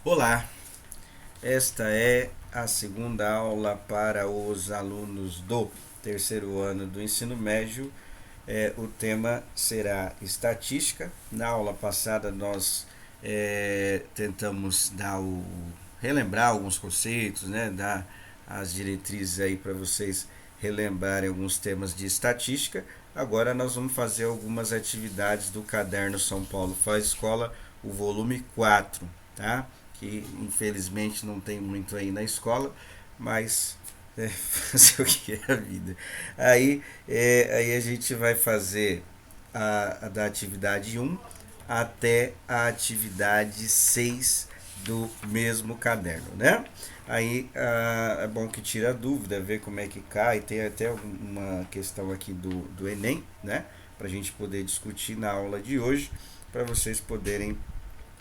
Olá, esta é a segunda aula para os alunos do terceiro ano do ensino médio. O tema será estatística. Na aula passada nós tentamos relembrar alguns conceitos, né, dar as diretrizes aí para vocês relembrarem alguns temas de estatística. Agora nós vamos fazer algumas atividades do caderno São Paulo Faz Escola, o volume 4, tá? Que infelizmente não tem muito aí na escola, mas fazer o que é a vida. Aí a gente vai fazer a da atividade um até a atividade 6 do mesmo caderno, né? É bom que tira a dúvida, ver como é que cai. Tem até uma questão aqui do Enem, né? Para a gente poder discutir na aula de hoje, para vocês poderem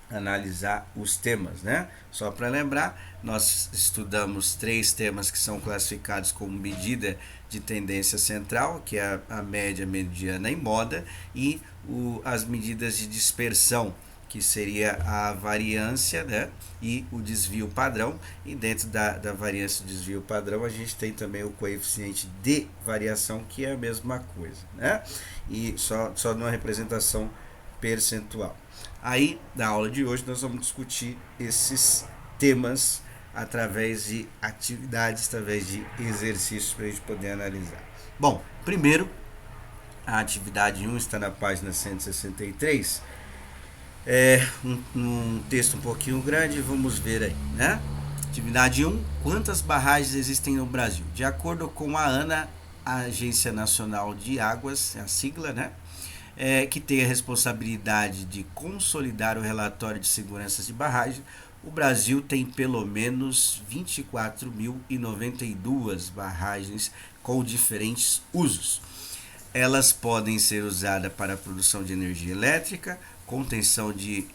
analisar os temas, né? Só para lembrar, nós estudamos 3 temas que são classificados como medida de tendência central, que é a média, mediana e moda, e as medidas de dispersão, que seria a variância, né, e o desvio padrão. E dentro da variância e desvio padrão a gente tem também o coeficiente de variação, que é a mesma coisa, né? E só numa representação percentual. Aí, na aula de hoje, nós vamos discutir esses temas através de atividades, através de exercícios para a gente poder analisar. Bom, primeiro, a atividade 1 está na página 163. Um texto um pouquinho grande, vamos ver aí, né? Atividade 1, quantas barragens existem no Brasil? De acordo com a ANA, a Agência Nacional de Águas, é a sigla, né? Que tem a responsabilidade de consolidar o relatório de segurança de barragem, o Brasil tem pelo menos 24.092 barragens com diferentes usos. Elas podem ser usadas para a produção de energia elétrica, contenção de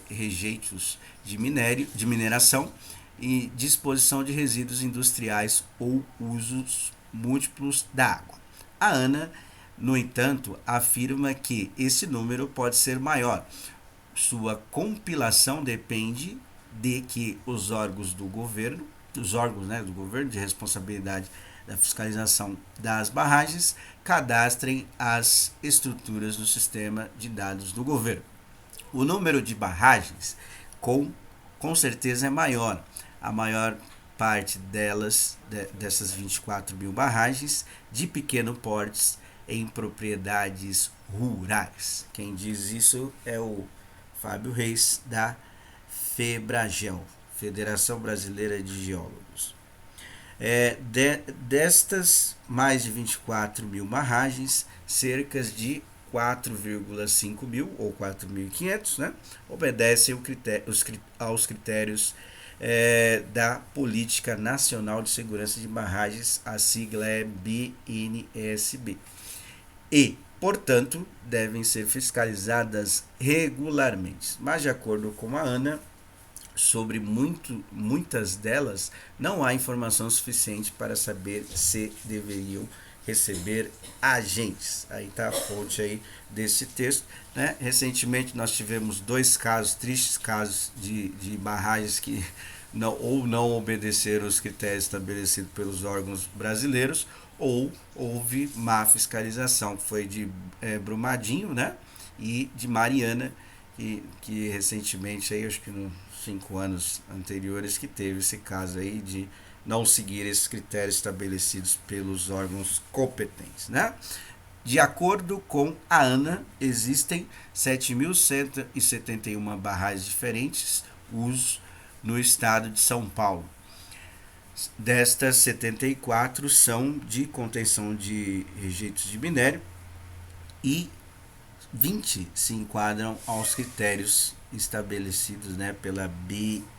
rejeitos de mineração e disposição de resíduos industriais ou usos múltiplos da água. A ANA, no entanto, afirma que esse número pode ser maior. Sua compilação depende de que os órgãos do governo, de responsabilidade da fiscalização das barragens, cadastrem as estruturas do sistema de dados do governo. O número de barragens com certeza é maior. A maior parte dessas 24 mil barragens de pequeno porte em propriedades rurais. Quem diz isso é o Fábio Reis, da FEBRAGEL, Federação Brasileira de Geólogos. Destas mais de 24 mil barragens, cerca de 4,5 mil ou 4.500, né, obedecem aos critérios da Política Nacional de Segurança de Barragens, a sigla é BNSB, e, portanto, devem ser fiscalizadas regularmente. Mas, de acordo com a ANA, sobre muitas delas não há informação suficiente para saber se deveriam receber agentes. Aí está a fonte aí desse texto, né? Recentemente nós tivemos 2 casos, tristes casos de barragens que não obedeceram os critérios estabelecidos pelos órgãos brasileiros, ou houve má fiscalização, que foi de Brumadinho, né? E de Mariana, que recentemente, aí, acho que nos 5 anos anteriores, que teve esse caso aí de não seguir esses critérios estabelecidos pelos órgãos competentes, né? De acordo com a ANA, existem 7.171 barragens diferentes usos no estado de São Paulo. Destas, 74 são de contenção de rejeitos de minério e 20 se enquadram aos critérios estabelecidos, né, pela BNSB,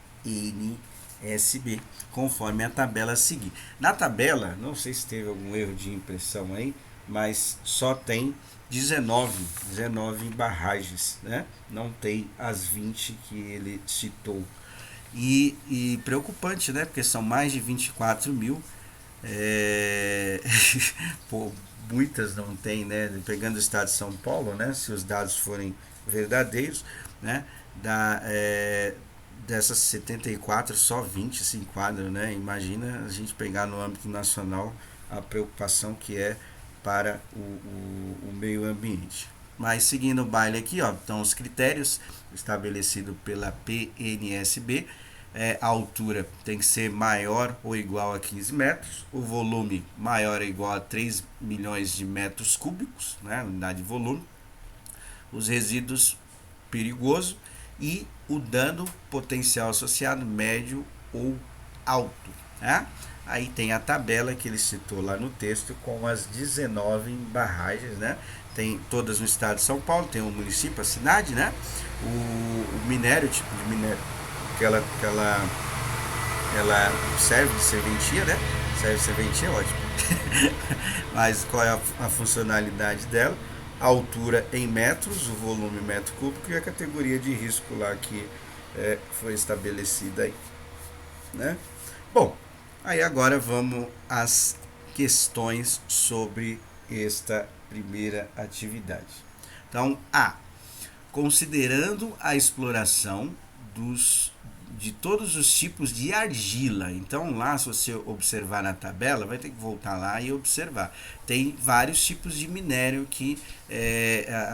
conforme a tabela a seguir. Na tabela, não sei se teve algum erro de impressão aí, mas só tem 19 barragens, né? Não tem as 20 que ele citou. E preocupante, né? Porque são mais de 24 mil. Pô, muitas não tem, né? Pegando o estado de São Paulo, né? Se os dados forem verdadeiros, né? dessas 74, só 20 se enquadram, né? Imagina a gente pegar no âmbito nacional a preocupação que é para o meio ambiente. Mas seguindo o baile aqui, ó, então os critérios estabelecidos pela PNSB, a altura tem que ser maior ou igual a 15 metros, o volume maior ou igual a 3 milhões de metros cúbicos, né, unidade de volume, os resíduos perigosos e o dano potencial associado médio ou alto. Né? Aí tem a tabela que ele citou lá no texto com as 19 barragens, né? Tem todas no estado de São Paulo, tem o município, a cidade, né? O minério, o tipo de minério que ela serve de serventia, né? Serve de serventia, ótimo. Mas qual é a funcionalidade dela? A altura em metros, o volume em metro cúbico e a categoria de risco lá que foi estabelecida aí, né? Bom, aí agora vamos às questões sobre esta primeira atividade. Então, considerando a exploração de todos os tipos de argila. Então lá, se você observar na tabela, vai ter que voltar lá e observar. Tem vários tipos de minério que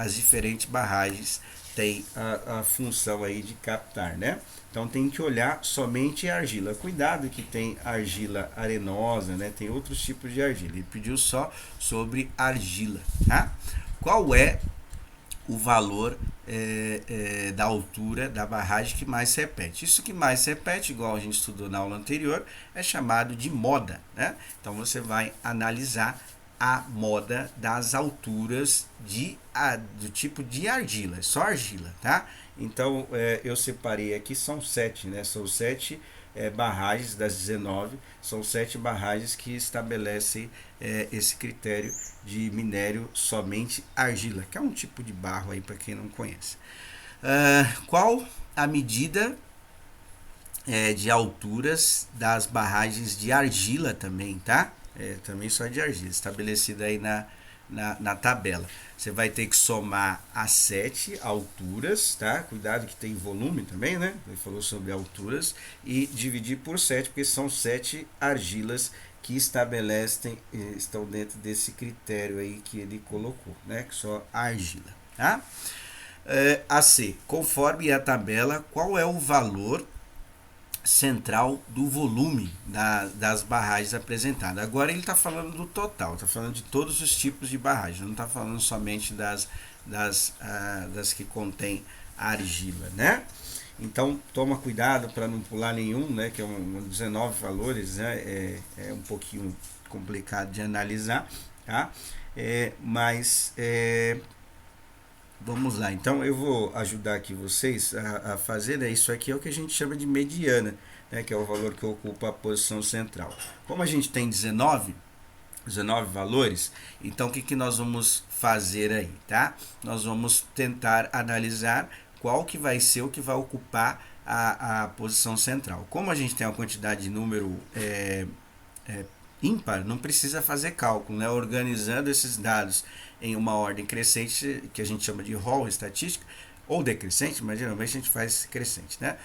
as diferentes barragens têm a função aí de captar, né? Então tem que olhar somente a argila. Cuidado que tem argila arenosa, né? Tem outros tipos de argila. Ele pediu só sobre argila, tá? Qual é o valor da altura da barragem que mais se repete? Isso que mais se repete, igual a gente estudou na aula anterior, é chamado de moda, né? Então você vai analisar a moda das alturas do tipo de argila, só argila, tá? Então eu separei aqui, são 7, né? São 7 barragens das 19, são 7 barragens que estabelecem esse critério de minério somente argila, que é um tipo de barro aí para quem não conhece. Qual a medida de alturas das barragens de argila também, tá? Também só de argila, estabelecida aí na tabela. Você vai ter que somar as 7 alturas, tá? Cuidado que tem volume também, né? Ele falou sobre alturas. E dividir por 7, porque são 7 argilas que estão dentro desse critério aí que ele colocou, né? Que só argila, tá? AC, conforme a tabela, qual é o valor central do volume das barragens apresentadas? Agora ele está falando do total, está falando de todos os tipos de barragens, não está falando somente das que contém argila, né? Então toma cuidado para não pular nenhum, né? Que é 19 valores, né? É um pouquinho complicado de analisar, tá? Mas vamos lá, então eu vou ajudar aqui vocês a fazer, né? Isso aqui é o que a gente chama de mediana, né? Que é o valor que ocupa a posição central. Como a gente tem 19 valores, então o que nós vamos fazer aí, tá? Nós vamos tentar analisar qual que vai ser o que vai ocupar a posição central. Como a gente tem uma quantidade de número ímpar, não precisa fazer cálculo, né? Organizando esses dados em uma ordem crescente, que a gente chama de rol estatística, ou decrescente, mas geralmente a gente faz crescente, né?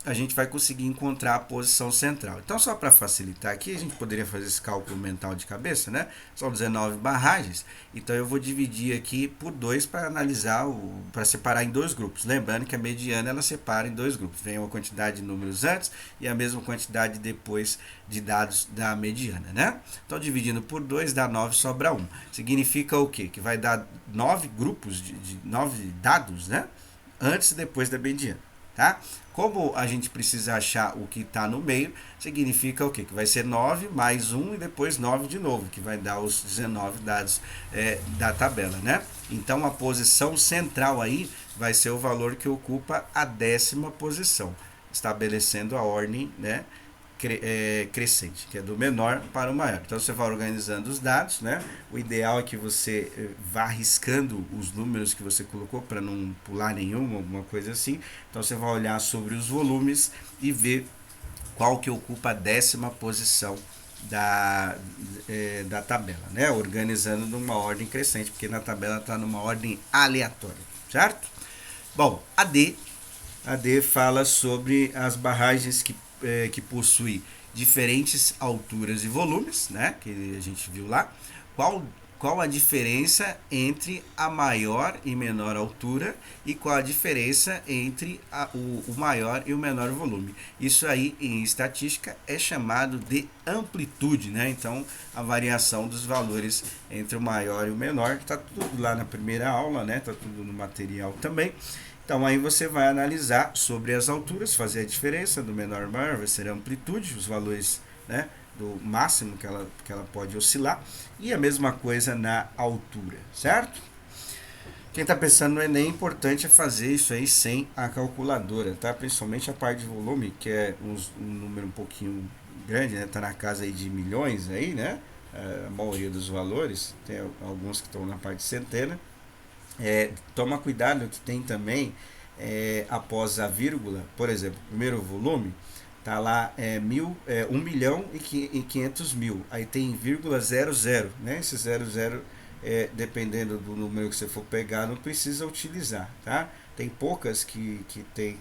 A gente vai conseguir encontrar a posição central. Então, só para facilitar aqui, a gente poderia fazer esse cálculo mental de cabeça, né? São 19 barragens, então eu vou dividir aqui por 2 para analisar, para separar em 2 grupos. Lembrando que a mediana ela separa em 2 grupos. Vem uma quantidade de números antes e a mesma quantidade depois de dados da mediana, né? Então, dividindo por 2 dá 9, sobra 1. Significa o quê? Que vai dar 9 grupos de 9 dados, né? Antes e depois da mediana, tá? Como a gente precisa achar o que está no meio, significa o quê? Que vai ser 9 mais 1 e depois 9 de novo, que vai dar os 19 dados da tabela, né? Então a posição central aí vai ser o valor que ocupa a 10ª posição, estabelecendo a ordem, né? Crescente, que é do menor para o maior. Então você vai organizando os dados, né? O ideal é que você vá riscando os números que você colocou para não pular nenhum, alguma coisa assim. Então você vai olhar sobre os volumes e ver qual que ocupa a 10ª posição da tabela, né? Organizando numa ordem crescente, porque na tabela está numa ordem aleatória, certo? Bom, a D A D fala sobre as barragens que possuem diferentes alturas e volumes, né? Que a gente viu lá. Qual a diferença entre a maior e menor altura e qual a diferença entre o maior e o menor volume. Isso aí em estatística é chamado de amplitude, né? Então a variação dos valores entre o maior e o menor está tudo lá na primeira aula, né? Está tudo no material também. Então aí você vai analisar sobre as alturas, fazer a diferença do menor ao maior, vai ser a amplitude, os valores, né, do máximo que ela pode oscilar, e a mesma coisa na altura, certo? Quem está pensando no Enem, importante é fazer isso aí sem a calculadora, tá? Principalmente a parte de volume, que é um número um pouquinho grande, né? Tá na casa aí de milhões aí, né? A maioria dos valores, tem alguns que estão na parte de centena. Toma cuidado que tem também após a vírgula, por exemplo, primeiro volume, tá lá 1 milhão e 500 mil, aí tem vírgula 00, né? Esse 00, dependendo do número que você for pegar, não precisa utilizar, tá? Tem poucas que tem,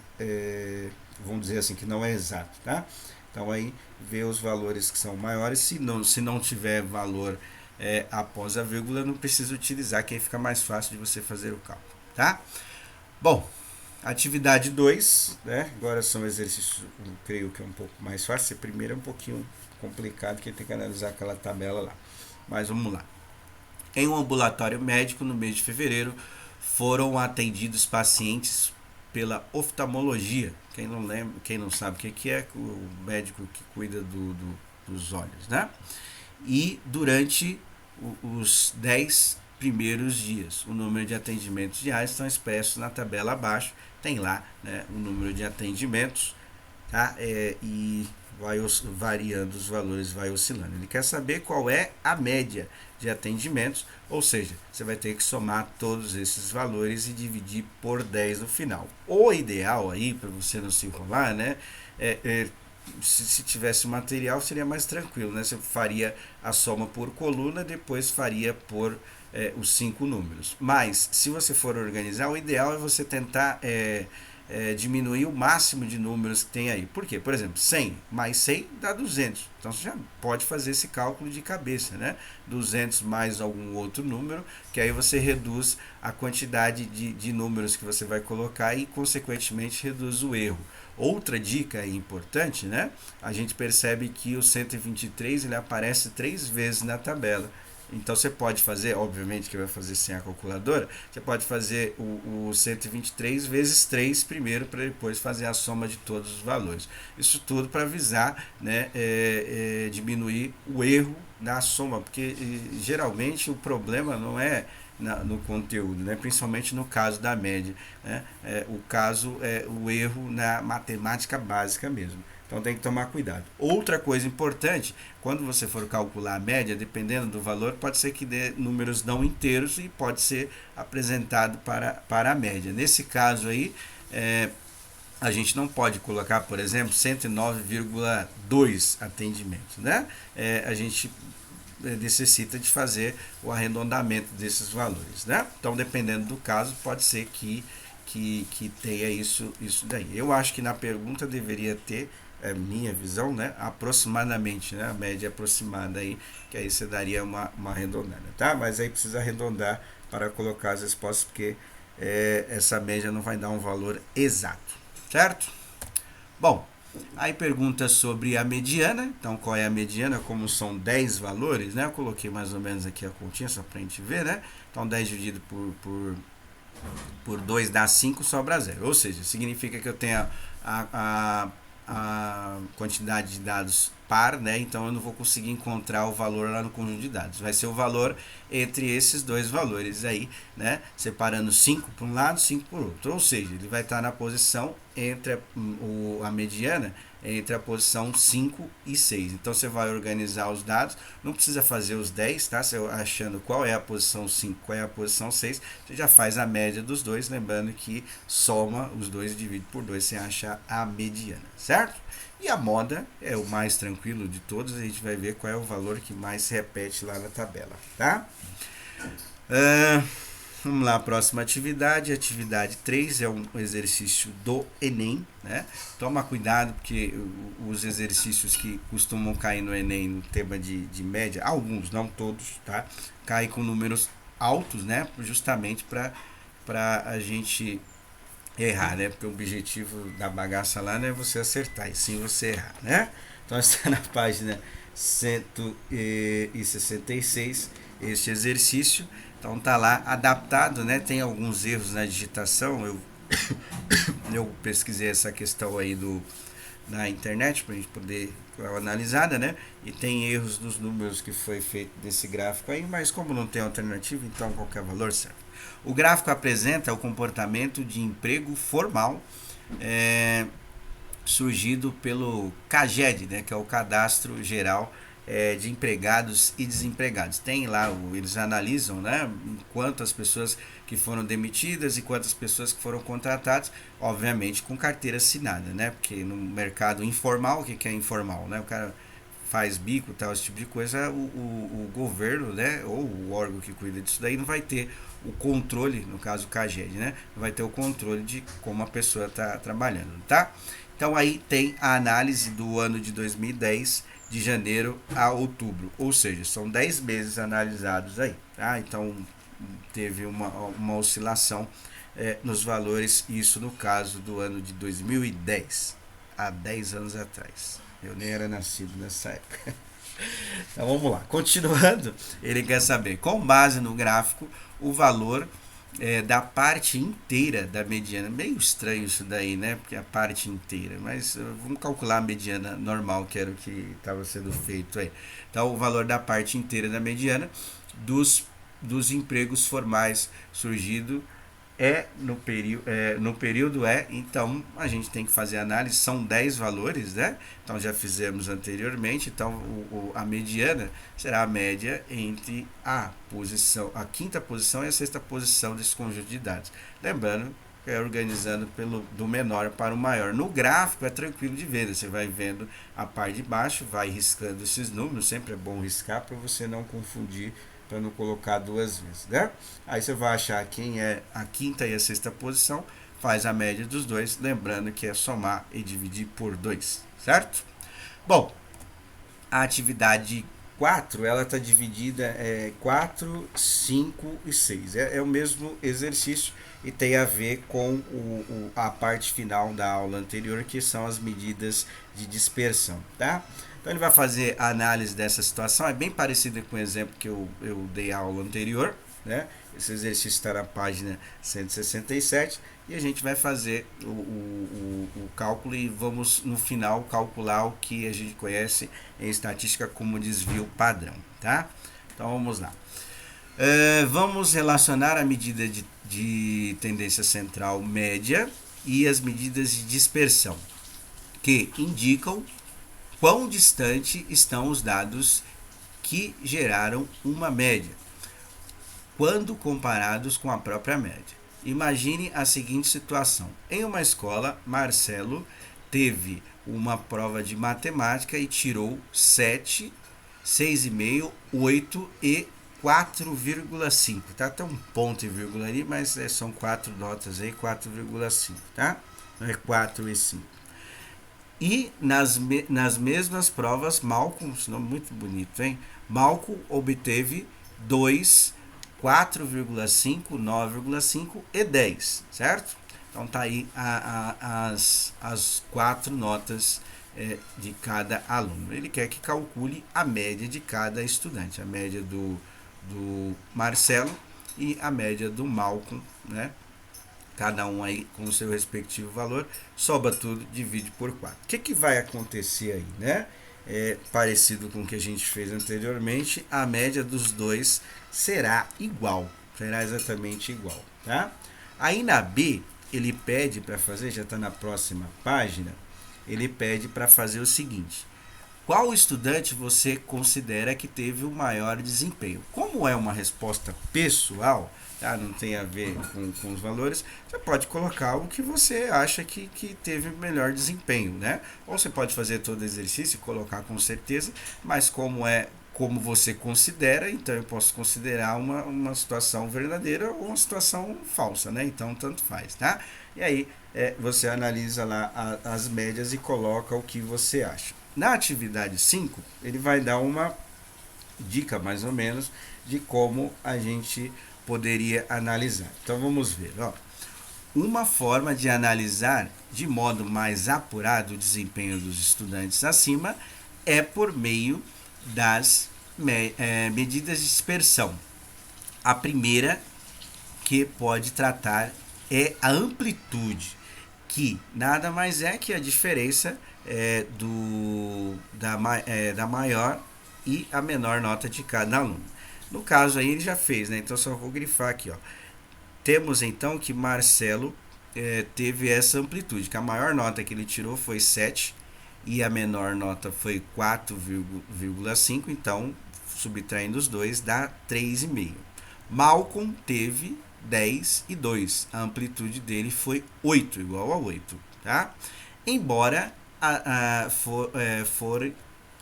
vamos dizer assim, que não é exato, tá? Então aí vê os valores que são maiores, se não tiver valor após a vírgula, não precisa utilizar, que aí fica mais fácil de você fazer o cálculo, tá? Bom, atividade 2, né? Agora são exercícios, eu creio que é um pouco mais fácil. Esse primeiro é um pouquinho complicado, que tem que analisar aquela tabela lá. Mas vamos lá. Em um ambulatório médico, no mês de fevereiro, foram atendidos pacientes pela oftalmologia. Quem não lembra, quem não sabe o que é, o médico que cuida dos olhos, né? E durante os 10 primeiros dias. O número de atendimentos diários estão expressos na tabela abaixo. Tem lá, né, o número de atendimentos, tá? E vai variando os valores, vai oscilando. Ele quer saber qual é a média de atendimentos, ou seja, você vai ter que somar todos esses valores e dividir por 10 no final. O ideal aí, para você não se enrolar, né, se tivesse material seria mais tranquilo, né? Você faria a soma por coluna, depois faria por os 5 números. Mas se você for organizar, o ideal é você tentar diminuir o máximo de números que tem aí. Por quê? Por exemplo, 100 mais 100 dá 200. Então você já pode fazer esse cálculo de cabeça, né? 200 mais algum outro número, que aí você reduz a quantidade de números que você vai colocar e, consequentemente, reduz o erro. Outra dica importante, né? A gente percebe que o 123 ele aparece 3 vezes na tabela. Então você pode fazer, obviamente que vai fazer sem a calculadora, você pode fazer o 123 vezes 3 primeiro, para depois fazer a soma de todos os valores. Isso tudo para avisar, né, diminuir o erro na soma, porque geralmente o problema não é no conteúdo, né? Principalmente no caso da média, né? O caso é o erro na matemática básica mesmo. Então tem que tomar cuidado. Outra coisa importante, quando você for calcular a média, dependendo do valor, pode ser que dê números não inteiros e pode ser apresentado para a média. Nesse caso aí, a gente não pode colocar, por exemplo, 109,2 atendimentos, né? A gente necessita de fazer o arredondamento desses valores, né? Então, dependendo do caso, pode ser que tenha isso daí. Eu acho que na pergunta deveria ter, minha visão, né, aproximadamente, né, a média aproximada aí, que aí você daria uma arredondada, tá? Mas aí precisa arredondar para colocar as respostas, porque essa média não vai dar um valor exato, certo? Bom, aí pergunta sobre a mediana. Então, qual é a mediana? Como são 10 valores, né? Eu coloquei mais ou menos aqui a continha, só para a gente ver, né? Então, 10 dividido por 2 dá 5, sobra 0. Ou seja, significa que eu tenho a quantidade de dados par, né? Então eu não vou conseguir encontrar o valor lá no conjunto de dados. Vai ser o valor entre esses dois valores aí, né? Separando 5 para um lado, 5 por outro. Ou seja, ele vai estar na posição entre a mediana, entre a posição 5 e 6. Então você vai organizar os dados, não precisa fazer os 10, tá? Você achando qual é a posição 5, qual é a posição 6, você já faz a média dos dois, lembrando que soma os dois e divide por 2, você acha a mediana, certo? E a moda é o mais tranquilo de todos, a gente vai ver qual é o valor que mais se repete lá na tabela, tá? Vamos lá, próxima atividade. Atividade 3 é um exercício do Enem, né? Toma cuidado, porque os exercícios que costumam cair no Enem no tema de média, alguns, não todos, tá? Caem com números altos, né? Justamente para a gente errar, né? Porque o objetivo da bagaça lá não é você acertar, e sim você errar, né? Então está na página 166 este exercício. Então tá lá adaptado, né? Tem alguns erros na digitação. Eu pesquisei essa questão aí na internet para a gente poder dar uma analisada, né? E tem erros dos números que foi feito desse gráfico aí, mas como não tem alternativa, então qualquer valor serve. O gráfico apresenta o comportamento de emprego formal surgido pelo CAGED, né, que é o Cadastro Geral de Empregados e Desempregados. Tem lá, eles analisam, né, quantas pessoas que foram demitidas e quantas pessoas que foram contratadas, obviamente com carteira assinada, né, porque no mercado informal, o que é informal, né, o cara faz bico, tal, esse tipo de coisa, o governo, né, ou o órgão que cuida disso daí não vai ter o controle, no caso o CAGED, né, não vai ter o controle de como a pessoa está trabalhando, tá? Então aí tem a análise do ano de 2010, de janeiro a outubro, ou seja, são 10 meses analisados aí, tá? Então teve uma oscilação nos valores, isso no caso do ano de 2010, há 10 anos atrás. Eu nem era nascido nessa época. Então vamos lá. Continuando, ele quer saber, com base no gráfico, o valor da parte inteira da mediana. Meio estranho isso daí, né? Porque a parte inteira. Mas vamos calcular a mediana normal, que era o que estava sendo feito aí. Então, o valor da parte inteira da mediana dos empregos formais surgido no período então a gente tem que fazer análise, são 10 valores, né? Então já fizemos anteriormente, então a mediana será a média entre a quinta posição e a sexta posição desse conjunto de dados. Lembrando que é organizando do menor para o maior. No gráfico é tranquilo de ver, você vai vendo a parte de baixo, vai riscando esses números, sempre é bom riscar para você não confundir, para não colocar duas vezes, né? Aí você vai achar quem é a quinta e a sexta posição, faz a média dos dois, lembrando que é somar e dividir por 2, certo? Bom, a atividade 4, ela está dividida em 4, 5 e 6. É o mesmo exercício e tem a ver com a parte final da aula anterior, que são as medidas de dispersão, tá? Então ele vai fazer a análise dessa situação, é bem parecida com o exemplo que eu dei a aula anterior, né? Esse exercício está na página 167 e a gente vai fazer o cálculo e vamos no final calcular o que a gente conhece em estatística como desvio padrão, tá? Então vamos lá. Vamos relacionar a medida de tendência central média e as medidas de dispersão, que indicam quão distante estão os dados que geraram uma média, quando comparados com a própria média. Imagine a seguinte situação. Em uma escola, Marcelo teve uma prova de matemática e tirou 7, 6,5, 8 e 4,5. Tá? Tem um ponto e vírgula ali, mas são 4 notas aí, 4,5, tá? Não é 4 e 5. E nas mesmas provas, Malcolm, esse nome muito bonito, hein? Malcolm obteve 2, 4,5, 9,5 e 10, certo? Então tá aí as 4 notas de cada aluno. Ele quer que calcule a média de cada estudante, a média do Marcelo e a média do Malcolm, né? Cada um aí com o seu respectivo valor, sobra tudo, divide por 4. O que vai acontecer aí, né? Parecido com o que a gente fez anteriormente, a média dos dois será igual, será exatamente igual, tá? Aí na B, ele pede para fazer, já está na próxima página, ele pede para fazer o seguinte: qual estudante você considera que teve o maior desempenho? Como é uma resposta pessoal, tá? Não tem a ver com os valores, você pode colocar o que você acha que teve melhor desempenho, né? Ou você pode fazer todo o exercício e colocar com certeza, mas como é como você considera, então eu posso considerar uma situação verdadeira ou uma situação falsa, né? Então tanto faz, tá? E aí você analisa lá as médias e coloca o que você acha. Na atividade 5, ele vai dar uma dica mais ou menos de como a gente poderia analisar. Então vamos ver, ó. Uma forma de analisar de modo mais apurado o desempenho dos estudantes acima é por meio das medidas de dispersão. A primeira que pode tratar é a amplitude, que nada mais é que a diferença da maior e a menor nota de cada aluno. No caso aí ele já fez, né? Então só vou grifar aqui, ó. Temos então que Marcelo teve essa amplitude, que a maior nota que ele tirou foi 7 e a menor nota foi 4,5, então subtraindo os dois dá 3,5. Malcolm teve 10 e 2, a amplitude dele foi 8, igual a 8, tá? Embora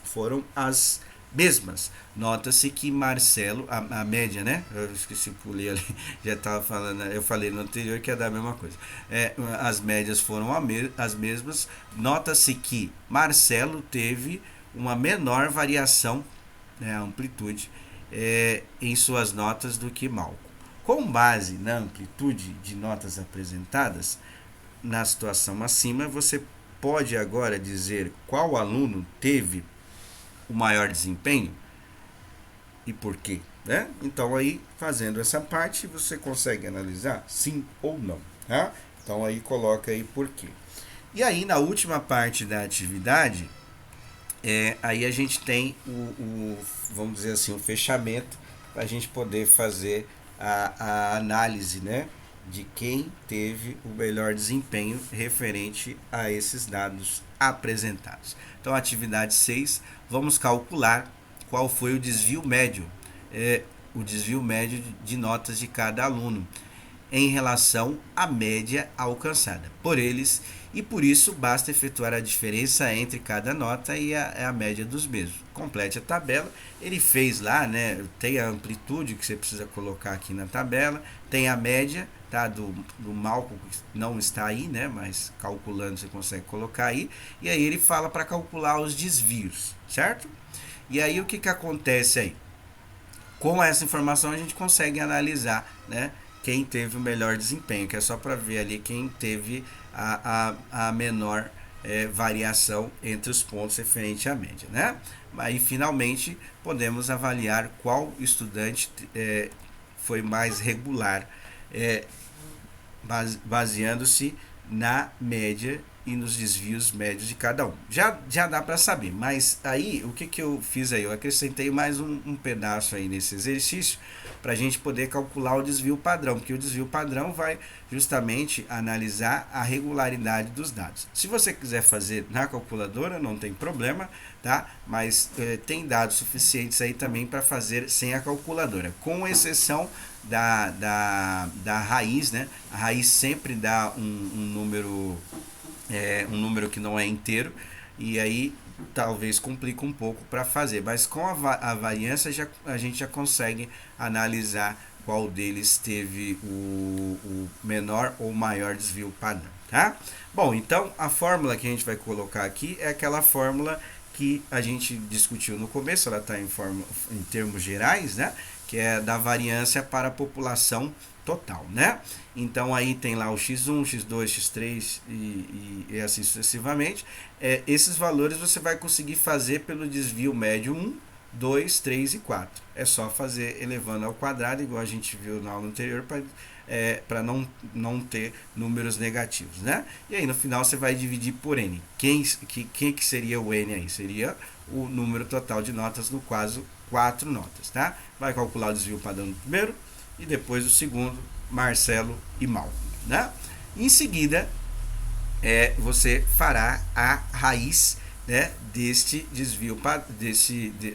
foram as mesmas. Nota-se que Marcelo, a média, né? Eu esqueci, pulei ali, já estava falando, eu falei no anterior que ia dar a mesma coisa. As médias foram as mesmas. Nota-se que Marcelo teve uma menor variação, né, a amplitude, em suas notas do que Malcolm. Com base na amplitude de notas apresentadas na situação acima, você pode agora dizer qual aluno teve o maior desempenho e por quê, né? Então aí, fazendo essa parte, você consegue analisar sim ou não, tá? Então aí coloca aí por quê. E aí na última parte da atividade, aí a gente tem vamos dizer assim, o fechamento para a gente poder fazer a análise, né, de quem teve o melhor desempenho referente a esses dados apresentados. Então, atividade 6, vamos calcular qual foi o desvio médio, o desvio médio de notas de cada aluno em relação à média alcançada por eles, e por isso basta efetuar a diferença entre cada nota e a média dos mesmos. Complete a tabela. Ele fez lá, né? Tem a amplitude que você precisa colocar aqui na tabela, tem a média, tá? Do Malcolm, que não está aí, né? Mas calculando você consegue colocar aí. E aí ele fala para calcular os desvios, certo? E aí o que acontece aí? Com essa informação a gente consegue analisar, né, quem teve o melhor desempenho, que é só para ver ali quem teve a menor variação entre os pontos referente à média, né? Aí finalmente podemos avaliar qual estudante foi mais regular, baseando-se na média e nos desvios médios de cada um. Já dá para saber, mas aí o que eu fiz aí? Eu acrescentei mais um pedaço aí nesse exercício para a gente poder calcular o desvio padrão, porque o desvio padrão vai justamente analisar a regularidade dos dados. Se você quiser fazer na calculadora, não tem problema, tá? Mas tem dados suficientes aí também para fazer sem a calculadora, com exceção da raiz, né? A raiz sempre dá um número que não é inteiro, e aí talvez complica um pouco para fazer, mas com a variância a gente já consegue analisar qual deles teve o menor ou maior desvio padrão, tá? Bom, então a fórmula que a gente vai colocar aqui é aquela fórmula que a gente discutiu no começo, ela está em termos gerais, né? Que é da variância para a população total, né? Então aí tem lá o x1, x2, x3 e assim sucessivamente. Esses valores você vai conseguir fazer pelo desvio médio 1, 2, 3 e 4. É só fazer elevando ao quadrado, igual a gente viu na aula anterior, para não ter números negativos, né? E aí no final você vai dividir por n. Quem que seria o n aí? Seria o número total de notas, no caso 4 notas, tá? Vai calcular o desvio padrão do primeiro e depois do segundo, Marcelo e Malcolm, né? Em seguida, você fará a raiz, né, deste desvio,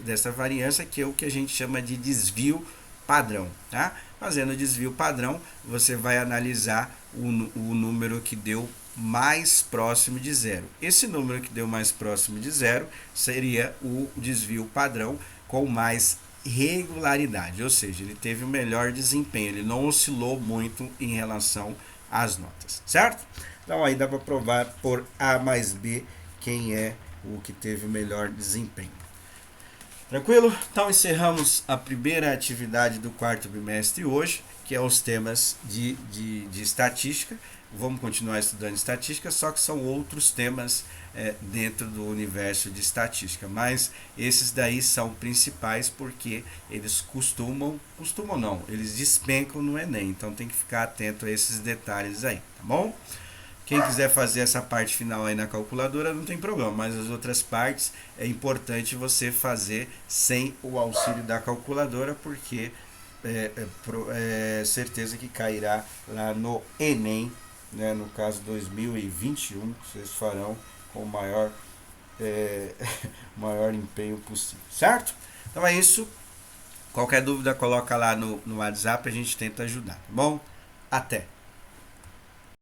dessa variância, que é o que a gente chama de desvio padrão, tá? Fazendo o desvio padrão, você vai analisar o número que deu mais próximo de zero. Esse número que deu mais próximo de zero seria o desvio padrão, com mais regularidade, ou seja, ele teve o melhor desempenho, ele não oscilou muito em relação às notas, certo? Então aí dá para provar por A mais B quem é o que teve o melhor desempenho. Tranquilo? Então encerramos a primeira atividade do quarto bimestre hoje, que é os temas de estatística. Vamos continuar estudando estatística, só que são outros temas dentro do universo de estatística. Mas esses daí são principais porque eles costumam não, eles despencam no Enem. Então tem que ficar atento a esses detalhes aí, tá bom? Quem quiser fazer essa parte final aí na calculadora não tem problema, mas as outras partes é importante você fazer sem o auxílio da calculadora, porque é certeza que cairá lá no Enem, né, no caso 2021, vocês farão com o maior, maior empenho possível, certo? Então é isso. Qualquer dúvida coloca lá no WhatsApp, a gente tenta ajudar, tá bom? Até!